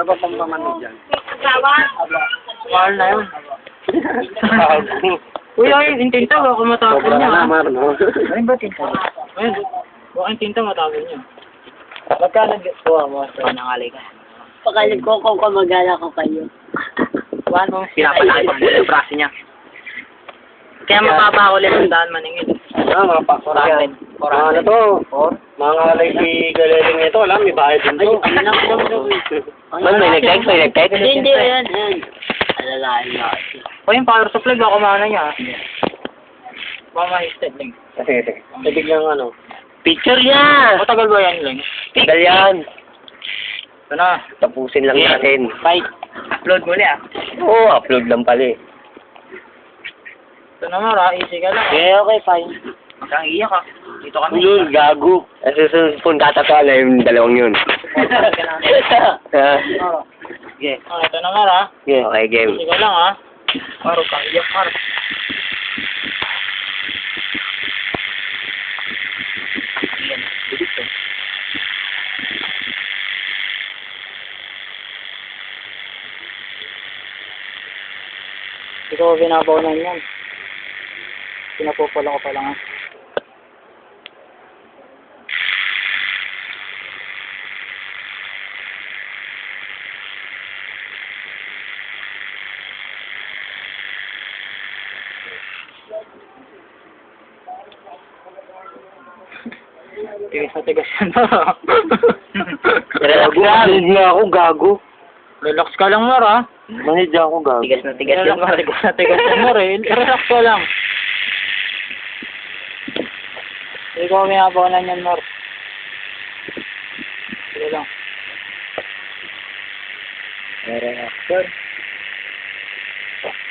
ba pang mamano dyan? Mahal na yun. Uy, ay, yung tinta, baka matapon Sobra niya. na, Ha? Marno. Ano ba tinta? Ayun, baka yung tinta matapon niya. Magkano nagkuha mo? Panangalay ka. Baka nagkoko ka, magala ko kayo. Paano? Pinapalaki pa po yung braso niya. Kaya mababa ako limang daan maningil. Mga pakoran. Ano to? Mga ngalay si Galeling nito, alam, may bayad din to. Man, may nag-text? Hindi, ayan. Alalahin na kasi. O yung power supply, baka kumana niya. Baka mahisted lang. Sige. Biglang ano. Picture niya! Matagal ba yan lang? Tagal yan. Ito na. Tapusin lang natin. Fight. Upload muli ah. Oo, upload lang pala eh. Ito na Mara, easy ka lang. Okay, fine. Kang iyak ah. Dito kami. Yun, gago. Kasi susunod po tatapala yung dalawang yun. Sige. Ah, ito na Mara. Okay, game. Easy ka lang ah. Maro, kang iyak Mara. Hindi ko binabawalan yan. Pinapupula ko pa lang. Tigas na tigas yan. Relax lang. Manid nga ako, gago. Relax ka lang, Mar, ha? Manid nga ako, gago. Tigas na tigas Relax yan, Mar. tigas na tigas yan, Mar, eh. Relax ka lang. Hindi ko binabawalan yan, Mar. Sige lang. Reaction.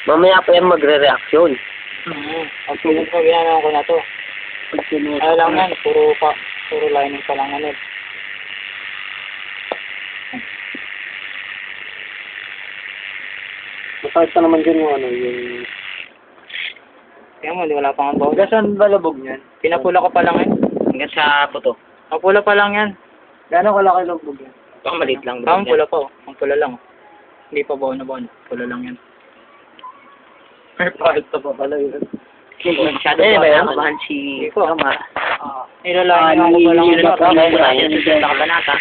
Mamaya pa yan magre-reaction. Ang pilit ko, ginanawa ko na to. Ay lang yan, puro lining pa lang ano. Masakit pa naman dyan yung ano, yung... Kaya mo, wala pang ang bawal. Saan ba labog yan? Pinapula ko pa lang yan. Hanggang sa puto. Napula pa lang yan. Gano'ng kalaki labog yan? Baka maliit lang. Ang pula pa, oh. Ang pula lang, oh. Hindi pa baon na baon. Pula lang yan. May palto pa pala yun. Masyado ba yan? Kabahan si Omar. Nilalangin ako pa lang yan. Sa kabanata.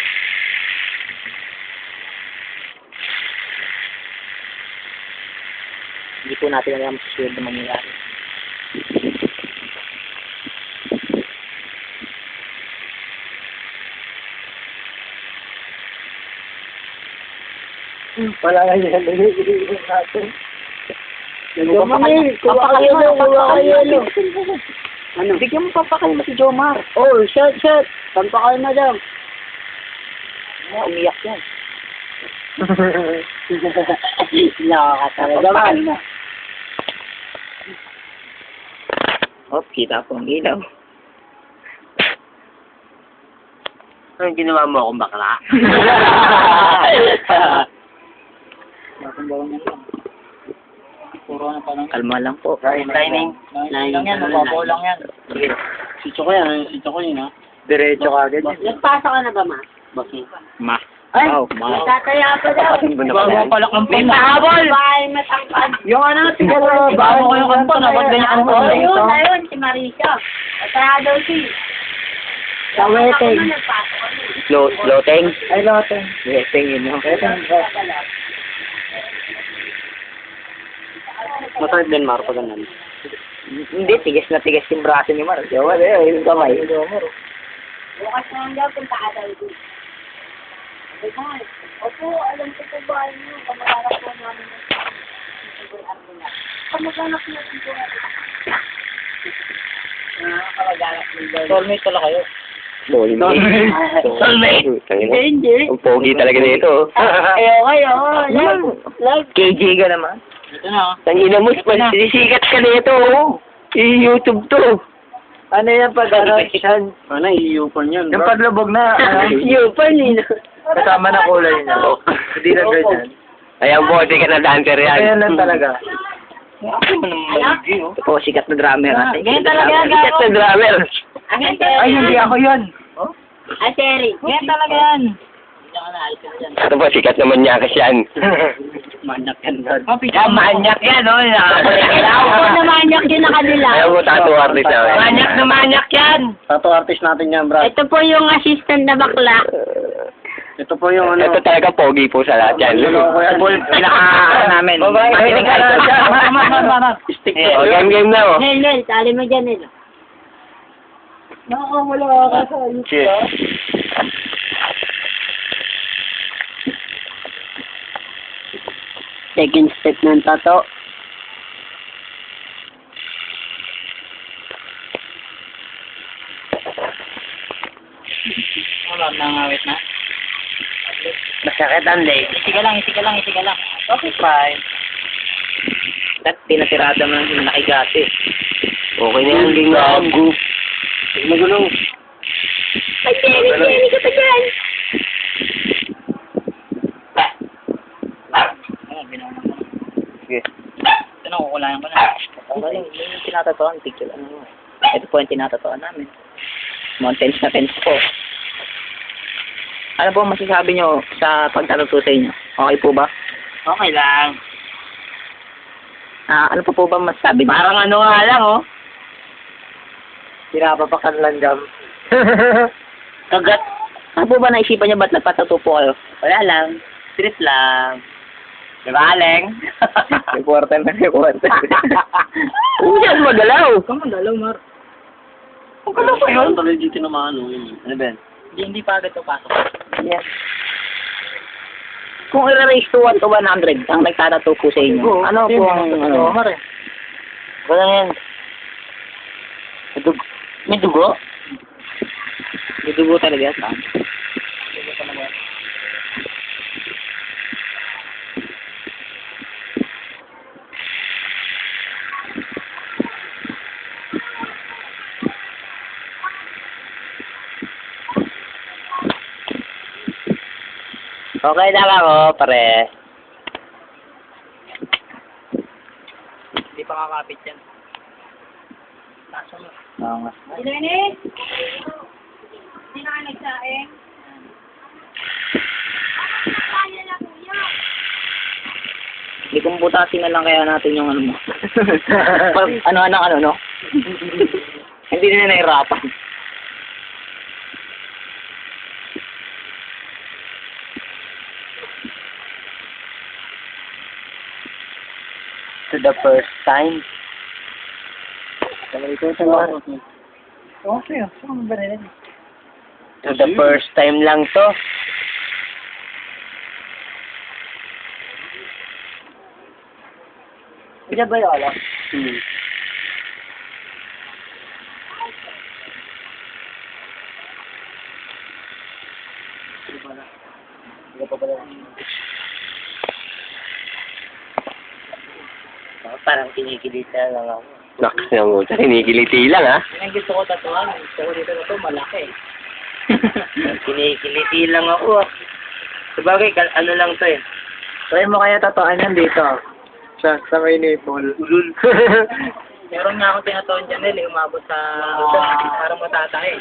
Hindi po natin alam sa susunod na mangyayari. Wala nga yan, nag-iinom natin. Papakayelo. Ano? Bigyan mo papakayelo si Jomar. Oh, shot. Pampakay na daw. Umiyak yan. Nakakatalaga man. Oh, kita po ang ilaw. Anong ginawa mo akong bakla? Bakit baon yan lang? Puro na pa lang. Kalma lang po. Lining lang yan, napapaw lang yan. Sityo ko yun, ha? Diretso ka agad yun. Nagpasa ka na ba, Ma? Bakit? Ma. Ay, Wow, ma. tataya pa daw. Bago pala May kampan. pahabol! Bahay matangkad. Yung ano, siguro, bago ko yung kampan, ba't ganyan ang Oh, kampan ito? ayun, si Marisa. Tataya daw si. Laweteng. Loteng? Ay, loteng. Loteng yun, no? Masakit din, Marco, ganun. Hindi, tigas na tigas yung braso ni Mar. Wala, yung kamay. Bukas na lang daw, punta ka daw doon. Opo, alam ko po ba niyo, kamag-anak po namin ng kamag-anak natin po natin. Soulmate pala kayo. Soulmate. Hindi. Ang pogi talaga nito. Like, KJ ka naman. Ito na, Tangina mo, sisikat ka nito. I-YouTube to. ano yan pag action? Ano, iupan yun. Yung paglubog na, Iupan yun. kasama na kulay na. Hindi na ganyan. Ayan po, di ka na dancer yan. Ganyan lang talaga. Ito po, sikat na drummer natin. Ganyan talaga yan, Sikat na drummer. Ang Ay, hindi ako yun. Ay, Terry. Ganyan talaga yan. Ito po, sikat naman niya kasi yan. Manyak yan, God. Manyak yan, no? Ako na manyak yun na kanila. Ayaw mo, tattoo artist namin. Manyak na manyak yan! Tattoo artist natin yan, Brad. Ito po yung assistant na bakla. Ito po yung ano. Ito talaga pogi po sa lahat yan. Pinaka namin. Mahilig ka na dyan. Stick to. Game na, oh. Nel, tali mo dyan, Nel. Nakakawala ka sa Cheers. second step ng tato. Wala, nangawit na. Masakit ang leg. Isiga lang. Okay, fine. At pinatirada mo lang yung nakigati. Okay na yan, game na. Magulong. Pag-Jerry ka pa dyan. Oo, ginawa mo. Sige. Ito na, kukulayan ko na. Okay, yung tinatatuan, picture ano mo. Ito po yung tinatatuan namin. Mountains na fence po. Ano po ang masasabi nyo sa pagtatuto sa inyo? Okay po ba? Okay lang. Ano pa po ba masasabi nyo? Parang ano nga lang, oh. Pinapapakan lang jam. Kagat. Ano po ba naisipan nyo ba't nagpatuto po kayo? Wala lang. Trip lang. Diba, Aleng? Important na important. Huwag yan magalaw. Huwag kang magalaw, Mar. Huwag ka lang pa yun. Tuloy dito naman, ano yun. Ano ba yan? Hindi pa agad pasok. Yes. Kung i-raise to 1 to 100 ang nagtatato po sa inyo, ano po ang ano? Mar eh. Wala yan. May dugo? May dugo talaga sa Okay lang ako, pare. Hindi pa kakapit yan. Nasa mo. Oo nga. Dennis? Hindi na ka nagsaing? Kaya na kuya. Hindi kumputasin na lang kaya natin yung ano mo. ano, no? Hindi na nahirapan. To the first time. Okay, saan ba nila? To the first time lang to. Hindi ba yung alam? Parang kinikilita lang ako. Naks na mo. Kinikiliti lang, ha? Yan ang gusto ko tatuan. Gusto ko dito na to, malaki. Kinikiliti lang ako, ah. Sabagay, ano lang to, eh. Try mo kaya tatuan yan dito. Sa may nipple. Ulul. Meron nga akong tinatuan dyan nila, umabot sa parang matatay.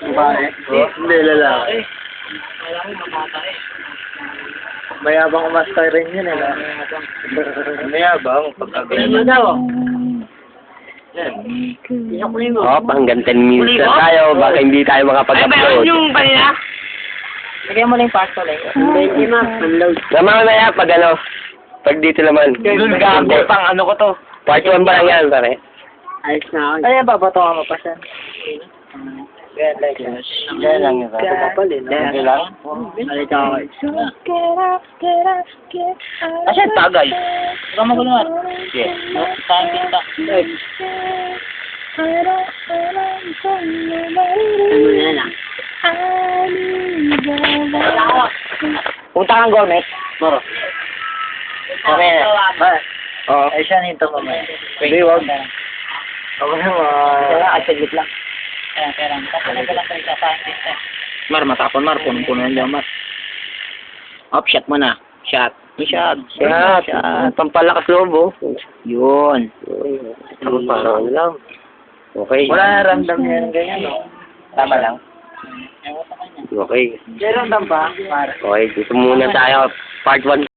Babae? Hindi, lalaki. Alam mo, matatay. Mayabang umaster rin yun, eh. Mayabang, pagkagaling. Ano daw? Yan. Iyak mo. Oh, hanggang 10 minutes na tayo. Baka hindi tayo makapag-upload. kanina? Lagay mo lang yung pasto lang. Pwede ma. Naman na yan, pag ano. Pag dito naman. Gago, pang ano ko to. Part 1 pa lang yan, pare. Ayos na ako. Ano yan, babato mo pa siya? Yan lang yun. Okay lang? Alit ako. Kasi tagay. Ikaw magulo nga. Yes. Saan pinta? Ano na lang. Punta kang Gomez. Moro. Okay na. Oo. Ay, siya nito ko man. Hindi, wag. Ako naman. Ay, saglit lang. Kaya. Tapos na lang tayo sa saan pinta. Mar, matapon, Mar. Punong-puno yan dyan, Mar. Up, shot mo na. Shot. Shot. Yan. Pampalakas loob, oh. Yun. Parang ano lang. Okay. Wala na ramdam yan ganyan, no? Tama lang. Ewan sa kanya. Okay. Meron lang ba? Para. Okay, dito muna tayo. Part 1.